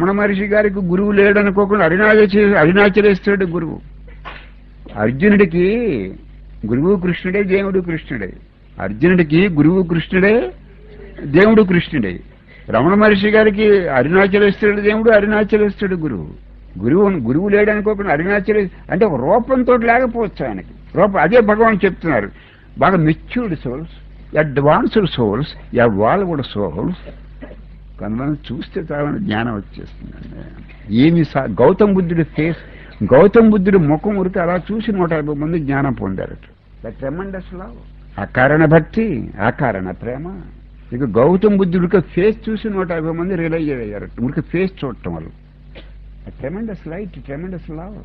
రమణ మహర్షి గారికి గురువు లేడనుకోకుండా అరుణాచలేశ్వరుడు గురువు. అర్జునుడికి గురువు కృష్ణుడే, దేవుడు కృష్ణుడే. అర్జునుడికి గురువు కృష్ణుడే, దేవుడు కృష్ణుడే. రమణ మహర్షి గారికి అరుణాచలేశ్వరుడు దేవుడు, అరుణాచలేశ్వరుడు గురువు. గురువు లేడనుకోకుండా అరుణాచలే అంటే ఒక రూపంతో లేకపోవచ్చు ఆయనకి రూపం. అదే భగవాన్ చెప్తున్నారు. బాగా matured souls, advanced souls, evolved souls కొంతమంది చూస్తే చాలా జ్ఞానం వచ్చేస్తుందండి. ఏమి గౌతమ బుద్ధుడి ముఖం ఉరికి అలా చూసి 150 మంది జ్ఞానం పొందారు. ట్రెమెండస్ లవ్, అకారణ భక్తి, అకారణ ప్రేమ. ఇక గౌతమ బుద్ధుడికి ఫేస్ చూసి 150 మంది రియలైజ్ అయ్యారు. ఉరికి ఫేస్ చూడటం వల్ల ట్రెమెండస్ లైట్, ట్రెమెండస్ లవ్.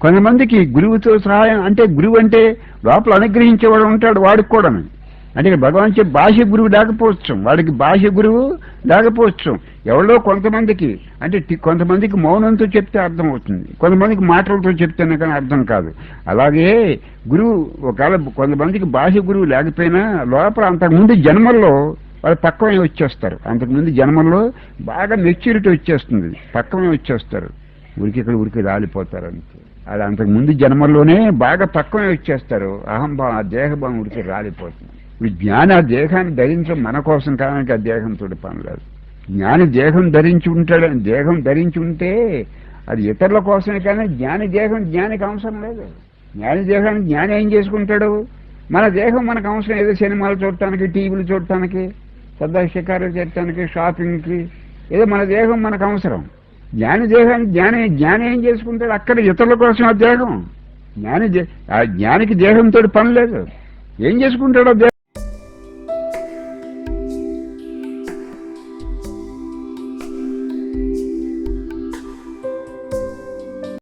కొంతమందికి గురువుతో సహాయం అంటే గురువు అంటే లోపల అనుగ్రహించేవాడు ఉంటాడు, వాడికి కూడా అంటే భగవాన్ చెప్పి బాహ్య గురువు లేకపోవచ్చు, వాడికి బాహ్య గురువు లేకపోవచ్చు. ఎవరో కొంతమందికి అంటే కొంతమందికి మౌనంతో చెప్తే అర్థం అవుతుంది, కొంతమందికి మాటలతో చెప్తేనే కానీ అర్థం కాదు. అలాగే గురువు ఒకవేళ కొంతమందికి బాహ్య గురువు లేకపోయినా లోపల అంతకుముందు జన్మల్లో వాళ్ళు పక్వమే వచ్చేస్తారు. అంతకుముందు జన్మల్లో బాగా మెచ్యూరిటీ వచ్చేస్తుంది, పక్వమే వచ్చేస్తారు. ఉరికి రాలిపోతారు అంతే. అది అంతకుముందు జన్మల్లోనే బాగా పక్వమే వచ్చేస్తారు. అహంభావం, ఆ దేహభావం ఉరికి రాలిపోతుంది. ఇప్పుడు జ్ఞాని ఆ దేహాన్ని ధరించడం మన కోసం కాడానికి ఆ దేహంతో పని లేదు. జ్ఞాని దేహం ధరించి ఉంటే అది ఇతరుల కోసమే కానీ జ్ఞానికి అవసరం లేదు. జ్ఞాని ఏం చేసుకుంటాడు? మన దేహం మనకు అవసరం. ఏదో సినిమాలు చూడటానికి, టీవీలు చూడటానికి, సరదా షికారులు చేయటానికి, షాపింగ్కి ఏదో మన దేహం మనకు అవసరం. జ్ఞాని ఏం చేసుకుంటాడు? అక్కడ ఇతరుల కోసం ఆ దేహం. జ్ఞానికి దేహంతో పని లేదు. ఏం చేసుకుంటాడో